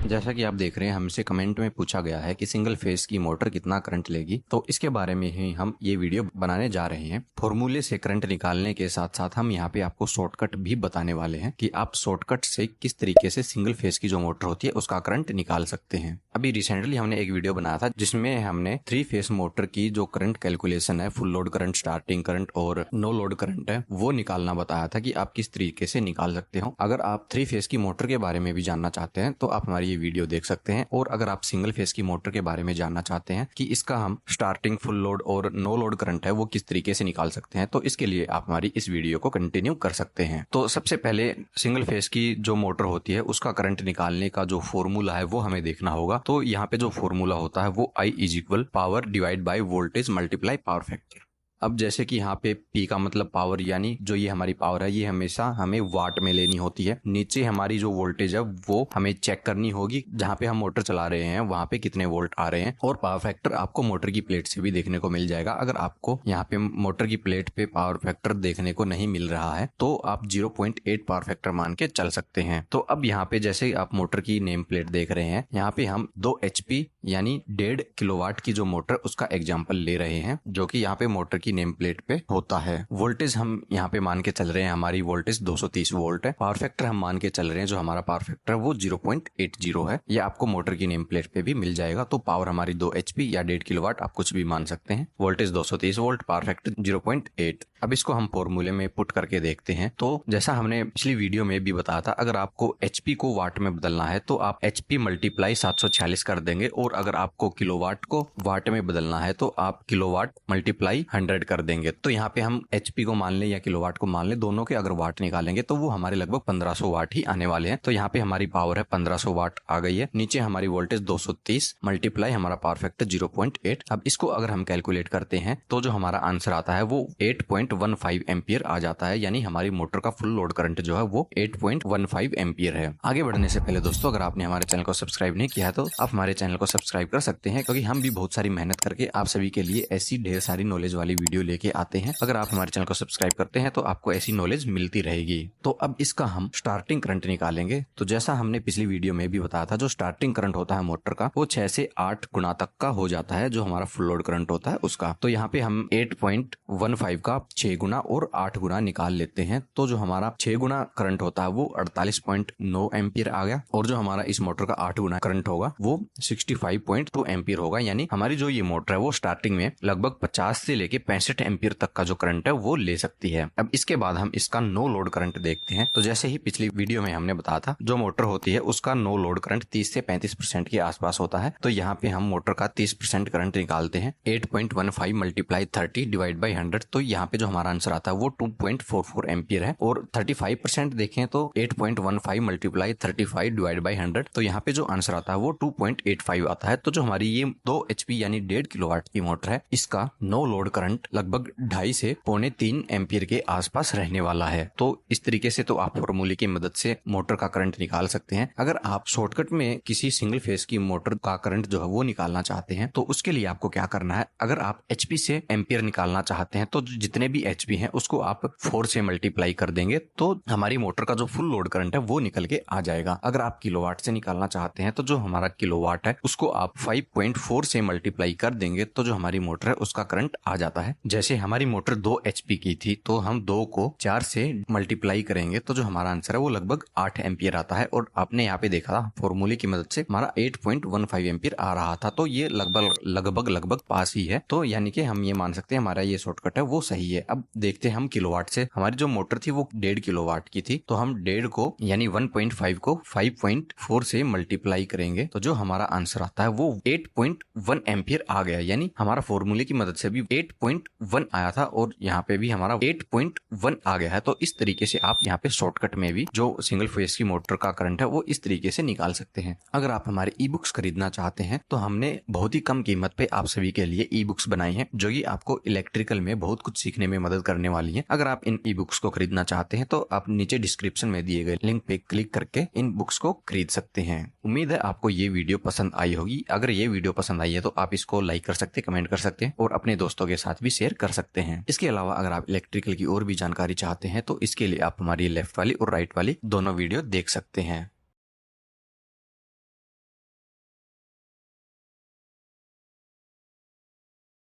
जैसा कि आप देख रहे हैं, हमसे कमेंट में पूछा गया है कि सिंगल फेज की मोटर कितना करंट लेगी। तो इसके बारे में ही हम ये वीडियो बनाने जा रहे हैं। फॉर्मूले से करंट निकालने के साथ साथ हम यहाँ पे आपको शॉर्टकट भी बताने वाले हैं कि आप शॉर्टकट से किस तरीके से सिंगल फेज की जो मोटर होती है उसका करंट निकाल सकते हैं। अभी रिसेंटली हमने एक वीडियो बनाया था जिसमें हमने 3 फेज मोटर की जो करंट कैलकुलेशन है, full load current, starting current और नो लोड करंट है, वो निकालना बताया था कि आप किस तरीके से निकाल सकते हो। अगर आप 3 फेज की मोटर के बारे में भी जानना चाहते हैं तो आप हमारी ये वीडियो देख सकते हैं। और अगर आप सिंगल फेज की मोटर के बारे में जानना चाहते हैं कि इसका हम स्टार्टिंग, फुल लोड और नो लोड करंट है वो किस तरीके से निकाल सकते हैं, तो इसके लिए आप हमारी इस वीडियो को कंटिन्यू कर सकते हैं। तो सबसे पहले सिंगल फेज की जो मोटर होती है उसका करंट निकालने का जो फॉर्मूला है वो हमें देखना होगा। तो यहाँ पे जो फॉर्मूला होता है वो I is equal power divide by voltage multiply power factor. अब जैसे कि यहाँ पे P का मतलब पावर, यानी जो ये हमारी पावर है ये हमेशा हमें वाट में लेनी होती है। नीचे हमारी जो वोल्टेज है वो हमें चेक करनी होगी, जहाँ पे हम मोटर चला रहे हैं वहां पे कितने वोल्ट आ रहे हैं। और पावर फैक्टर आपको मोटर की प्लेट से भी देखने को मिल जाएगा। अगर आपको यहाँ पे मोटर की प्लेट पे पावर फैक्टर देखने को नहीं मिल रहा है तो आप 0.8 पावर फैक्टर मान के चल सकते हैं। तो अब यहाँ पे जैसे आप मोटर की नेम प्लेट देख रहे हैं, यहाँ पे हम 2 HP यानी 1.5 किलोवाट की जो मोटर उसका एग्जाम्पल ले रहे हैं, जो कि यहाँ पे मोटर की नेम प्लेट पे होता है। वोल्टेज हम यहाँ पे मान के चल रहे हैं, हमारी वोल्टेज 230 वोल्ट है। पावर फैक्टर हम मान के चल रहे हैं, जो हमारा पावर फैक्टर है वो 0.80 है। ये आपको मोटर की नेम प्लेट पे भी मिल जाएगा। तो पावर हमारी 2 HP या 1.5 किलोवाट, आप कुछ भी मान सकते हैं। Voltage 230 volt, power factor 0.8। अब इसको हम फॉर्मूले में पुट करके देखते हैं। तो जैसा हमने पिछली वीडियो में भी बताया था, अगर आपको HP को वाट में बदलना है तो आप HP मल्टीप्लाई 746 कर देंगे। और अगर आपको किलोवाट को वाट में बदलना है तो आप किलोवाट मल्टीप्लाई 100 कर देंगे। तो यहाँ पे हम HP को मान लें या किलोवाट को मान लें, दोनों के अगर वाट निकालेंगे तो वो हमारे लगभग 1500 वाट ही आने वाले हैं। तो यहाँ पे हमारी पावर है 1500 वाट आ गई है। नीचे हमारी वोल्टेज 230 मल्टीप्लाई हमारा पावर फैक्टर 0.8। अब इसको अगर हम कैलकुलेट करते हैं तो जो हमारा आंसर आता है वो 8.15 एम्पियर आ जाता है। यानी हमारी मोटर का फुल लोड करंट जो है वो 8.15 एम्पियर है। आगे बढ़ने से पहले दोस्तों, अगर आपने हमारे चैनल को सब्सक्राइब नहीं किया है तो आप हमारे चैनल को सब्सक्राइब कर सकते हैं, क्योंकि हम भी बहुत सारी मेहनत करके आप सभी के लिए ऐसी ढेर सारी नॉलेज वाली वीडियो लेके आते हैं। अगर आप हमारे चैनल को सब्सक्राइब करते हैं तो आपको ऐसी नॉलेज मिलती रहेगी। तो अब इसका हम स्टार्टिंग करंट निकालेंगे। तो जैसा हमने पिछली वीडियो में भी बताया था, जो स्टार्टिंग करंट होता है मोटर का वो 6 से 8 गुना तक का हो जाता है, जो हमारा फुल लोड करंट होता है उसका। तो यहाँ पे हम 8.15 का 6 गुना और 8 गुना निकाल लेते हैं। तो जो हमारा 6 गुना करंट होता है वो 48.9 एम्पियर आ गया। और जो हमारा इस मोटर का 8 गुना करंट होगा वो 65.2 एम्पियर होगा। यानी हमारी जो ये मोटर है वो स्टार्टिंग में लगभग 50 से लेके 65 एम्पियर तक का जो करंट है वो ले सकती है। अब इसके बाद हम इसका नो लोड करंट देखते हैं। तो जैसे ही पिछली वीडियो में हमने बताया था, जो मोटर होती है उसका नो लोड करंट 30 से 35% के आसपास होता है। तो यहाँ पे हम मोटर का 30% करंट निकालते हैं। 8.15 मल्टीप्लाई 30 डिवाइड बाई 100। तो यहाँ पे जो हमारा आंसर आता है वो 2.44 एम्पियर है। और 35% देखें तो 8.15 मल्टीप्लाई 35 डिवाइड बाई 100। तो यहाँ पे जो आंसर आता है वो 2.85 आता है। तो जो हमारी ये 2 HP यानी 1.5 किलोवाट की मोटर है, इसका नो लोड करंट लगभग 2.5 से 2.25 एम्पियर के आसपास रहने वाला है। तो इस तरीके से तो आप फॉर्मूले की मदद से मोटर का करंट निकाल सकते हैं। अगर आप शॉर्टकट में किसी सिंगल फेज की मोटर का करंट जो है वो निकालना चाहते हैं तो उसके लिए आपको क्या करना है, अगर आप HP से एम्पियर निकालना चाहते हैं तो जितने भी HP हैं उसको आप 4 से मल्टीप्लाई कर देंगे तो हमारी मोटर का जो फुल लोड करंट है वो निकल के आ जाएगा। अगर आप किलोवाट से निकालना चाहते हैं तो जो हमारा किलोवाट है उसको आप 5.4 से मल्टीप्लाई कर देंगे तो जो हमारी मोटर है उसका करंट आ जाता है। जैसे हमारी मोटर 2 HP की थी तो हम 2 को 4 से मल्टीप्लाई करेंगे तो जो हमारा आंसर है वो लगभग 8 एम्पियर आता है। और आपने यहाँ पे देखा था फॉर्मूले की मदद से हमारा 8.15 एम्पियर आ रहा था। तो ये लगभग पास ही है। तो यानी कि हम ये मान सकते हैं हमारा ये शॉर्टकट है वो सही है। अब देखते हैं हम किलोवाट से। हमारी जो मोटर थी वो 1.5 किलोवाट की थी, तो हम 1.5 को यानी 1.5 को 5.4 से मल्टीप्लाई करेंगे तो जो हमारा आंसर आता है वो 8.1 एम्पियर आ गया। यानी हमारा फॉर्मूले की मदद से भी 8.1 आया था और यहाँ पे भी हमारा 8.1 आ गया है। तो इस तरीके से आप यहाँ पे शॉर्टकट में भी जो सिंगल फेज की मोटर का करंट है वो इस तरीके से निकाल सकते हैं। अगर आप हमारे ई बुक्स खरीदना चाहते हैं तो हमने बहुत ही कम कीमत पे आप सभी के लिए ई बुक्स बनाई हैं, जो कि आपको इलेक्ट्रिकल में बहुत कुछ सीखने में मदद करने वाली है। अगर आप इन ई बुक्स को खरीदना चाहते हैं तो आप नीचे डिस्क्रिप्शन में दिए गए लिंक पे क्लिक करके इन बुक्स को खरीद सकते हैं। उम्मीद है आपको ये वीडियो पसंद आई होगी। अगर ये वीडियो पसंद आई है तो आप इसको लाइक कर सकते हैं, कमेंट कर सकते हैं और अपने दोस्तों के साथ भी शेयर कर सकते हैं। इसके अलावा अगर आप इलेक्ट्रिकल की और भी जानकारी चाहते हैं तो इसके लिए आप हमारी लेफ्ट वाली और राइट वाली दोनों वीडियो देख सकते हैं।